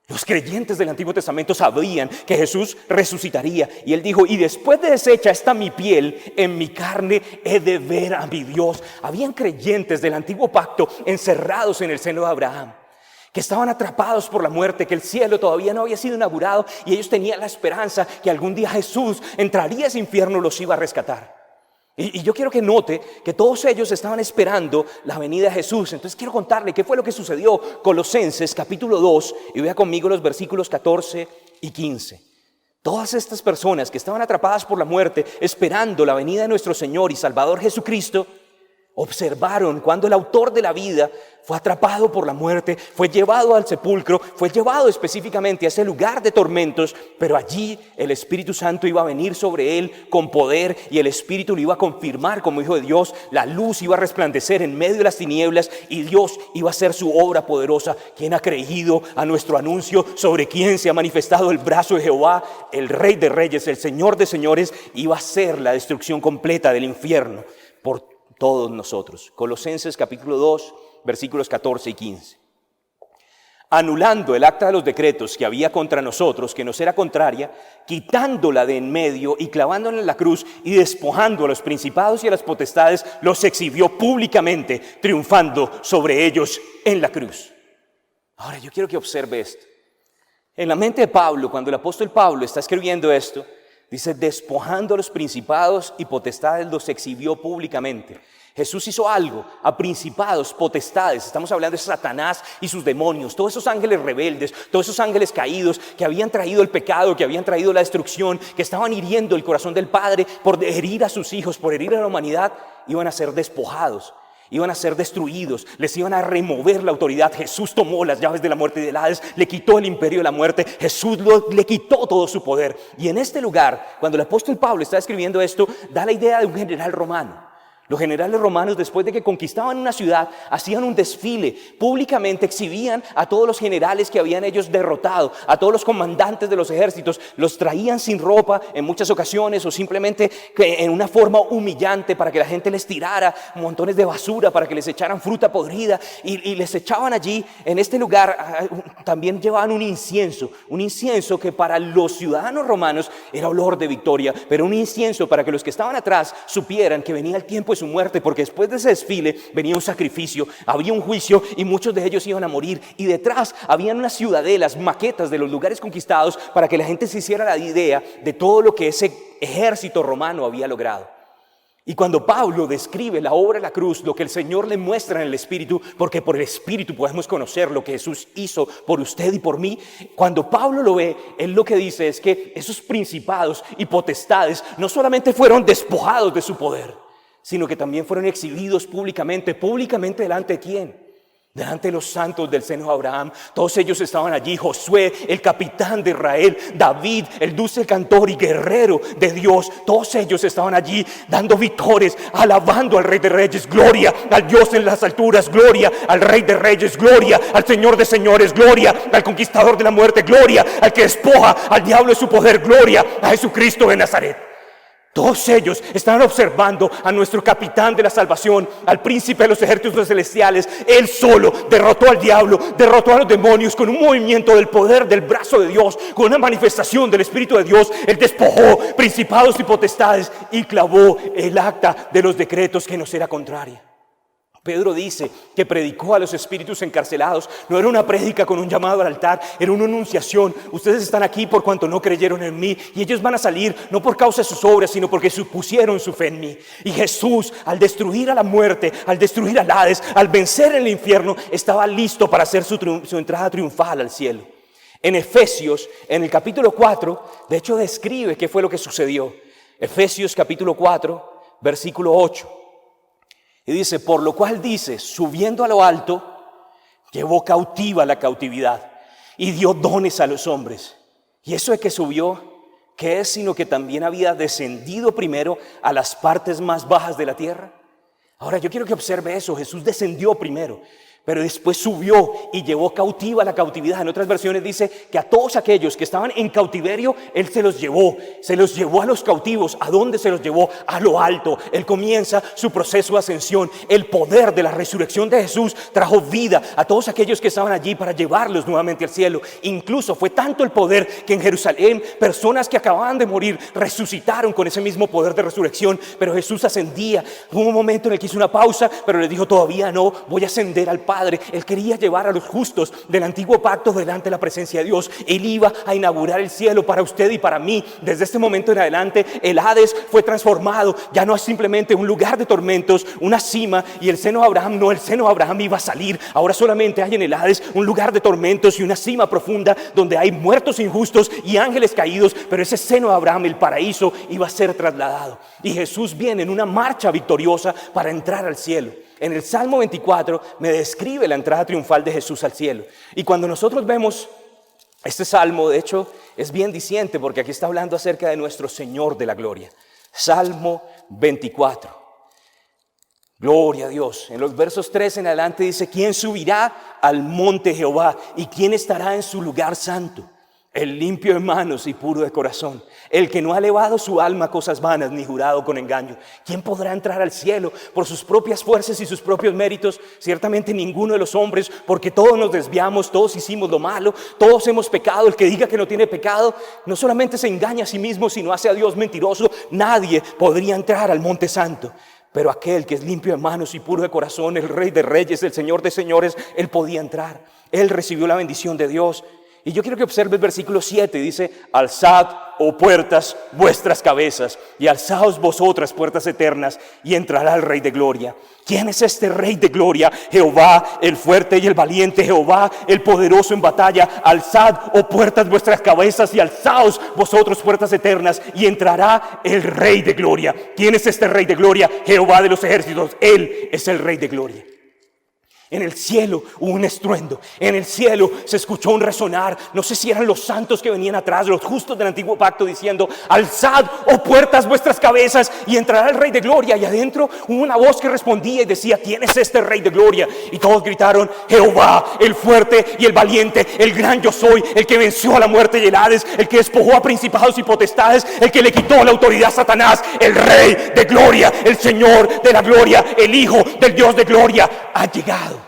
Los creyentes del Antiguo Testamento sabían que Jesús resucitaría. Y él dijo: y después de deshecha está mi piel, en mi carne he de ver a mi Dios. Habían creyentes del Antiguo Pacto encerrados en el seno de Abraham, que estaban atrapados por la muerte, que el cielo todavía no había sido inaugurado, y ellos tenían la esperanza que algún día Jesús entraría a ese infierno y los iba a rescatar. Y yo quiero que note que todos ellos estaban esperando la venida de Jesús. Entonces quiero contarle qué fue lo que sucedió. Colosenses capítulo 2, y vea conmigo los versículos 14 y 15. Todas estas personas que estaban atrapadas por la muerte, esperando la venida de nuestro Señor y Salvador Jesucristo, observaron cuando el autor de la vida fue atrapado por la muerte, fue llevado al sepulcro, fue llevado específicamente a ese lugar de tormentos, pero allí el Espíritu Santo iba a venir sobre él con poder y el Espíritu lo iba a confirmar como Hijo de Dios. La luz iba a resplandecer en medio de las tinieblas y Dios iba a hacer su obra poderosa. ¿Quién ha creído a nuestro anuncio? ¿Sobre quién se ha manifestado el brazo de Jehová? El Rey de Reyes, el Señor de Señores, iba a hacer la destrucción completa del infierno por todos nosotros. Colosenses capítulo 2, versículos 14 y 15. Anulando el acta de los decretos que había contra nosotros, que nos era contraria, quitándola de en medio y clavándola en la cruz y despojando a los principados y a las potestades, los exhibió públicamente, triunfando sobre ellos en la cruz. Ahora yo quiero que observe esto. En la mente de Pablo, cuando el apóstol Pablo está escribiendo esto, dice, despojando a los principados y potestades, los exhibió públicamente. Jesús hizo algo a principados, potestades, estamos hablando de Satanás y sus demonios, todos esos ángeles rebeldes, todos esos ángeles caídos que habían traído el pecado, que habían traído la destrucción, que estaban hiriendo el corazón del Padre por herir a sus hijos, por herir a la humanidad, iban a ser despojados. Iban a ser destruidos, les iban a remover la autoridad. Jesús tomó las llaves de la muerte y del Hades, le quitó el imperio de la muerte, Jesús le quitó todo su poder. Y en este lugar, cuando el apóstol Pablo está escribiendo esto, da la idea de un general romano. Los generales romanos, después de que conquistaban una ciudad, hacían un desfile, públicamente exhibían a todos los generales que habían ellos derrotado, a todos los comandantes de los ejércitos, los traían sin ropa en muchas ocasiones o simplemente en una forma humillante para que la gente les tirara montones de basura, para que les echaran fruta podrida y les echaban allí. En este lugar también llevaban un incienso que para los ciudadanos romanos era olor de victoria, pero un incienso para que los que estaban atrás supieran que venía el tiempo de su muerte, porque después de ese desfile venía un sacrificio, había un juicio y muchos de ellos iban a morir, y detrás habían unas ciudadelas, maquetas de los lugares conquistados para que la gente se hiciera la idea de todo lo que ese ejército romano había logrado. Y cuando Pablo describe la obra de la cruz, lo que el Señor le muestra en el Espíritu, porque por el Espíritu podemos conocer lo que Jesús hizo por usted y por mí, cuando Pablo lo ve, él lo que dice es que esos principados y potestades no solamente fueron despojados de su poder, sino que también fueron exhibidos públicamente delante de ¿quién? Delante de los santos del seno de Abraham. Todos ellos estaban allí, Josué, el capitán de Israel, David, el dulce cantor y guerrero de Dios. Todos ellos estaban allí dando victorias, alabando al Rey de Reyes, gloria al Dios en las alturas, gloria al Rey de Reyes, gloria al Señor de Señores, gloria al conquistador de la muerte, gloria al que despoja al diablo de su poder, gloria a Jesucristo de Nazaret. Todos ellos estaban observando a nuestro capitán de la salvación, al príncipe de los ejércitos celestiales. Él solo derrotó al diablo, derrotó a los demonios con un movimiento del poder del brazo de Dios, con una manifestación del Espíritu de Dios. Él despojó principados y potestades y clavó el acta de los decretos que nos era contraria. Pedro dice que predicó a los espíritus encarcelados. No era una prédica con un llamado al altar, era una anunciación. Ustedes están aquí por cuanto no creyeron en mí, y ellos van a salir no por causa de sus obras, sino porque supusieron su fe en mí. Y Jesús, al destruir a la muerte, al destruir al Hades, al vencer el infierno, estaba listo para hacer su entrada triunfal al cielo. En Efesios, en el capítulo 4, de hecho describe qué fue lo que sucedió. Efesios capítulo 4, versículo 8. Y dice, por lo cual dice, subiendo a lo alto, llevó cautiva la cautividad y dio dones a los hombres. Y eso de que subió, ¿qué es? Sino que también había descendido primero a las partes más bajas de la tierra. Ahora yo quiero que observe eso. Jesús descendió primero, pero después subió y llevó cautiva la cautividad. En otras versiones dice que a todos aquellos que estaban en cautiverio, Él se los llevó a los cautivos. ¿A dónde se los llevó? A lo alto. Él comienza su proceso de ascensión. El poder de la resurrección de Jesús trajo vida a todos aquellos que estaban allí para llevarlos nuevamente al cielo. Incluso fue tanto el poder que en Jerusalén personas que acababan de morir resucitaron con ese mismo poder de resurrección. Pero Jesús ascendía. Hubo un momento en el que hizo una pausa, pero le dijo, todavía no, voy a ascender al Padre. Padre. Él quería llevar a los justos del antiguo pacto delante de la presencia de Dios. Él iba a inaugurar el cielo para usted y para mí. Desde este momento en adelante, el Hades fue transformado. Ya no es simplemente un lugar de tormentos, una cima y el seno de Abraham. No, el seno de Abraham iba a salir. Ahora solamente hay en el Hades un lugar de tormentos y una cima profunda donde hay muertos injustos y ángeles caídos. Pero ese seno de Abraham, el paraíso, iba a ser trasladado. Y Jesús viene en una marcha victoriosa para entrar al cielo. En el Salmo 24 me describe la entrada triunfal de Jesús al cielo. Y cuando nosotros vemos este salmo, de hecho, es bien diciente porque aquí está hablando acerca de nuestro Señor de la gloria. Salmo 24. Gloria a Dios. En los versos 3 en adelante dice: ¿quién subirá al monte Jehová? ¿Y quién estará en su lugar santo? El limpio de manos y puro de corazón, el que no ha elevado su alma a cosas vanas ni jurado con engaño. ¿Quién podrá entrar al cielo por sus propias fuerzas y sus propios méritos? Ciertamente ninguno de los hombres, porque todos nos desviamos, todos hicimos lo malo, todos hemos pecado. El que diga que no tiene pecado no solamente se engaña a sí mismo, sino hace a Dios mentiroso. Nadie podría entrar al monte santo. Pero aquel que es limpio de manos y puro de corazón, el Rey de Reyes, el Señor de Señores, Él podía entrar. Él recibió la bendición de Dios. Y yo quiero que observe el versículo 7, dice: alzad, oh puertas, vuestras cabezas, y alzaos vosotras, puertas eternas, y entrará el Rey de Gloria. ¿Quién es este Rey de Gloria? Jehová, el fuerte y el valiente, Jehová, el poderoso en batalla. Alzad, oh puertas, vuestras cabezas, y alzaos vosotros, puertas eternas, y entrará el Rey de Gloria. ¿Quién es este Rey de Gloria? Jehová de los ejércitos. Él es el Rey de Gloria. En el cielo hubo un estruendo, en el cielo se escuchó un resonar. No sé si eran los santos que venían atrás, los justos del antiguo pacto, diciendo: alzad, oh puertas, vuestras cabezas, y entrará el Rey de Gloria. Y adentro hubo una voz que respondía y decía: ¿quién es este Rey de Gloria? Y todos gritaron: Jehová, el fuerte y el valiente, el gran yo soy, el que venció a la muerte y el Hades, el que despojó a principados y potestades, el que le quitó la autoridad a Satanás. El Rey de Gloria, el Señor de la gloria, el Hijo del Dios de gloria ha llegado.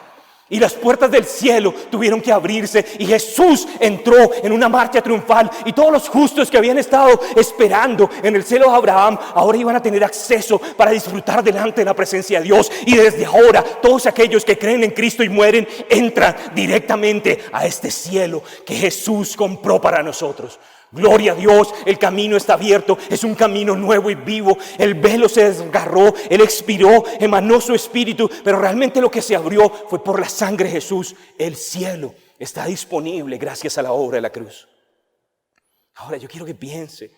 Y las puertas del cielo tuvieron que abrirse y Jesús entró en una marcha triunfal. Y todos los justos que habían estado esperando en el cielo de Abraham ahora iban a tener acceso para disfrutar delante de la presencia de Dios. Y desde ahora todos aquellos que creen en Cristo y mueren entran directamente a este cielo que Jesús compró para nosotros. Gloria a Dios, el camino está abierto, es un camino nuevo y vivo. El velo se desgarró, Él expiró, emanó su espíritu, pero realmente lo que se abrió fue por la sangre de Jesús. El cielo está disponible gracias a la obra de la cruz. Ahora yo quiero que piense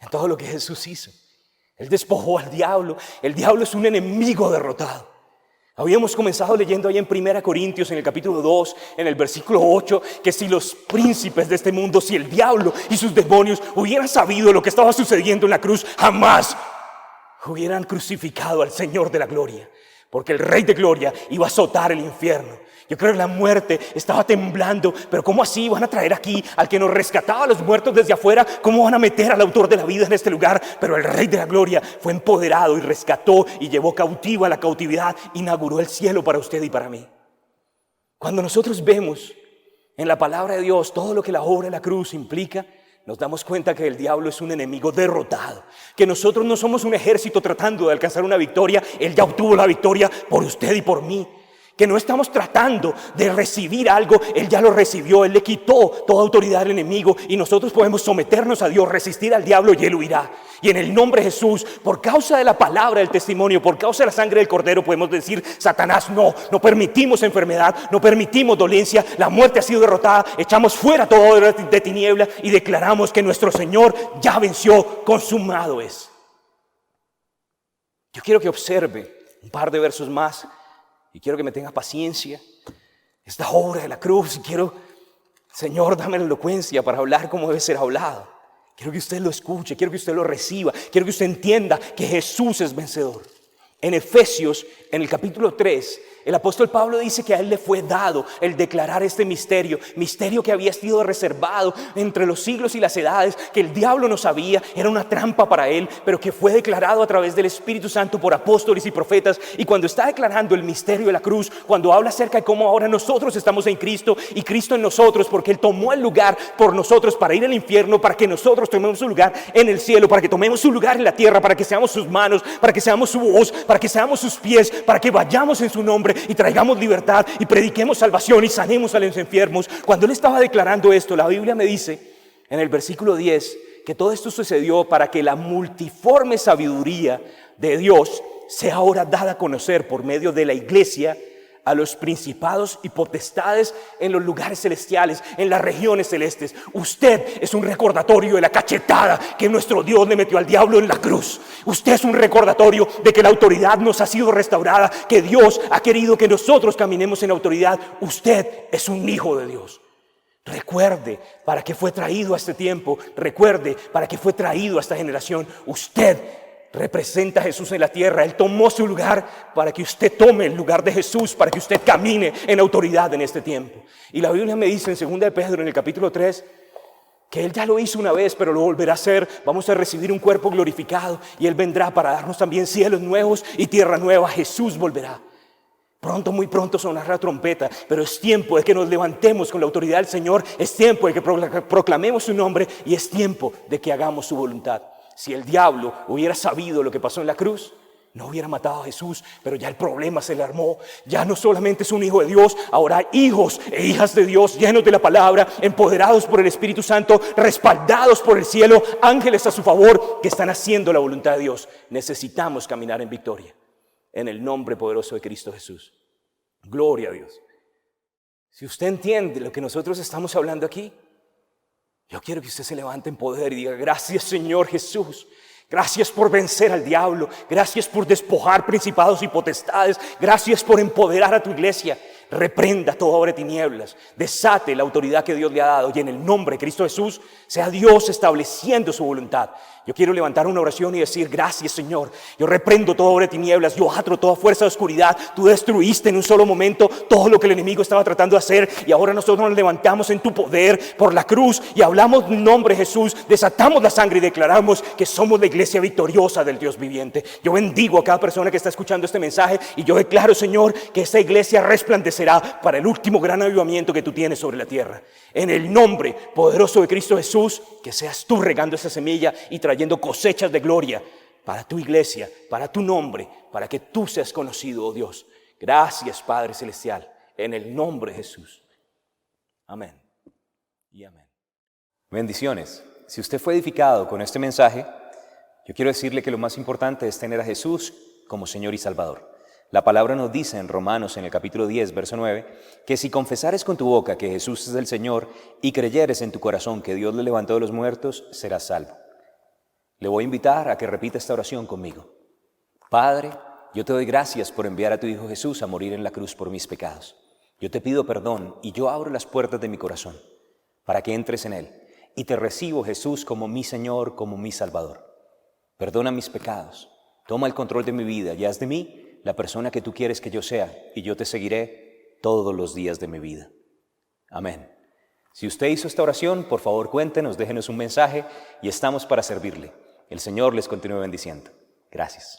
en todo lo que Jesús hizo. Él despojó al diablo. El diablo es un enemigo derrotado. Habíamos comenzado leyendo ahí en 1 Corintios, en el capítulo 2, en el versículo 8, que si los príncipes de este mundo, si el diablo y sus demonios hubieran sabido lo que estaba sucediendo en la cruz, jamás hubieran crucificado al Señor de la gloria, porque el Rey de Gloria iba a azotar el infierno. Yo creo que la muerte estaba temblando, pero ¿cómo así van a traer aquí al que nos rescataba a los muertos desde afuera? ¿Cómo van a meter al autor de la vida en este lugar? Pero el Rey de la Gloria fue empoderado y rescató y llevó cautivo a la cautividad, inauguró el cielo para usted y para mí. Cuando nosotros vemos en la palabra de Dios todo lo que la obra de la cruz implica, nos damos cuenta que el diablo es un enemigo derrotado, que nosotros no somos un ejército tratando de alcanzar una victoria. Él ya obtuvo la victoria por usted y por mí. Que no estamos tratando de recibir algo, Él ya lo recibió. Él le quitó toda autoridad al enemigo y nosotros podemos someternos a Dios, resistir al diablo y Él huirá. Y en el nombre de Jesús, por causa de la palabra del testimonio, por causa de la sangre del Cordero, podemos decir: Satanás, no permitimos enfermedad, no permitimos dolencia, la muerte ha sido derrotada, echamos fuera todo de tiniebla y declaramos que nuestro Señor ya venció, consumado es. Yo quiero que observe un par de versos más. Y quiero que me tenga paciencia. Esta obra de la cruz. Y quiero, Señor, dame la elocuencia para hablar como debe ser hablado. Quiero que usted lo escuche. Quiero que usted lo reciba. Quiero que usted entienda que Jesús es vencedor. En Efesios, en el capítulo 3, el apóstol Pablo dice que a él le fue dado el declarar este misterio que había sido reservado entre los siglos y las edades, que el diablo no sabía, era una trampa para él, pero que fue declarado a través del Espíritu Santo por apóstoles y profetas. Y cuando está declarando el misterio de la cruz, cuando habla acerca de cómo ahora nosotros estamos en Cristo y Cristo en nosotros, porque Él tomó el lugar por nosotros para ir al infierno, para que nosotros tomemos su lugar en el cielo, para que tomemos su lugar en la tierra, para que seamos sus manos, para que seamos su voz, para que seamos sus pies, para que vayamos en su nombre. nombre y traigamos libertad y prediquemos salvación y sanemos a los enfermos. Cuando Él estaba declarando esto, la Biblia me dice en el versículo 10 que todo esto sucedió para que la multiforme sabiduría de Dios sea ahora dada a conocer por medio de la iglesia a los principados y potestades en los lugares celestiales, en las regiones celestes. Usted es un recordatorio de la cachetada que nuestro Dios le metió al diablo en la cruz. Usted es un recordatorio de que la autoridad nos ha sido restaurada, que Dios ha querido que nosotros caminemos en autoridad. Usted es un hijo de Dios. Recuerde para qué fue traído a este tiempo. Recuerde para qué fue traído a esta generación. Usted representa a Jesús en la tierra. Él tomó su lugar para que usted tome el lugar de Jesús, para que usted camine en autoridad en este tiempo. Y la Biblia me dice en 2 de Pedro, en el capítulo 3, que Él ya lo hizo una vez, pero lo volverá a hacer. Vamos a recibir un cuerpo glorificado y Él vendrá para darnos también cielos nuevos y tierra nueva. Jesús volverá. Pronto, muy pronto sonará la trompeta, pero es tiempo de que nos levantemos con la autoridad del Señor. Es tiempo de que proclamemos su nombre y es tiempo de que hagamos su voluntad. Si el diablo hubiera sabido lo que pasó en la cruz, no hubiera matado a Jesús, pero ya el problema se le armó. Ya no solamente es un hijo de Dios, ahora hay hijos e hijas de Dios llenos de la palabra, empoderados por el Espíritu Santo, respaldados por el cielo, ángeles a su favor que están haciendo la voluntad de Dios. Necesitamos caminar en victoria en el nombre poderoso de Cristo Jesús. Gloria a Dios. Si usted entiende lo que nosotros estamos hablando aquí, yo quiero que usted se levante en poder y diga: gracias, Señor Jesús. Gracias por vencer al diablo. Gracias por despojar principados y potestades. Gracias por empoderar a tu iglesia. Reprenda toda obra de tinieblas. Desate la autoridad que Dios le ha dado. Y en el nombre de Cristo Jesús, sea Dios estableciendo su voluntad. Yo quiero levantar una oración y decir: gracias, Señor. Yo reprendo toda obra de tinieblas. Yo ato toda fuerza de oscuridad. Tú destruiste en un solo momento todo lo que el enemigo estaba tratando de hacer. Y ahora nosotros nos levantamos en tu poder por la cruz y hablamos en nombre de Jesús. Desatamos la sangre y declaramos que somos la iglesia victoriosa del Dios viviente. Yo bendigo a cada persona que está escuchando este mensaje y yo declaro, Señor, que esta iglesia resplandecerá para el último gran avivamiento que tú tienes sobre la tierra. En el nombre poderoso de Cristo Jesús, que seas tú regando esa semilla y trayendo cosechas de gloria para tu iglesia, para tu nombre, para que tú seas conocido, oh Dios. Gracias, Padre Celestial, en el nombre de Jesús. Amén y amén. Bendiciones. Si usted fue edificado con este mensaje, yo quiero decirle que lo más importante es tener a Jesús como Señor y Salvador. La palabra nos dice en Romanos, en el capítulo 10, verso 9, que si confesares con tu boca que Jesús es el Señor y creyeres en tu corazón que Dios le levantó de los muertos, serás salvo. Le voy a invitar a que repita esta oración conmigo. Padre, yo te doy gracias por enviar a tu Hijo Jesús a morir en la cruz por mis pecados. Yo te pido perdón y yo abro las puertas de mi corazón para que entres en él. Y te recibo, Jesús, como mi Señor, como mi Salvador. Perdona mis pecados, toma el control de mi vida y haz de mí la persona que tú quieres que yo sea, y yo te seguiré todos los días de mi vida. Amén. Si usted hizo esta oración, por favor cuéntenos, déjenos un mensaje y estamos para servirle. El Señor les continúe bendiciendo. Gracias.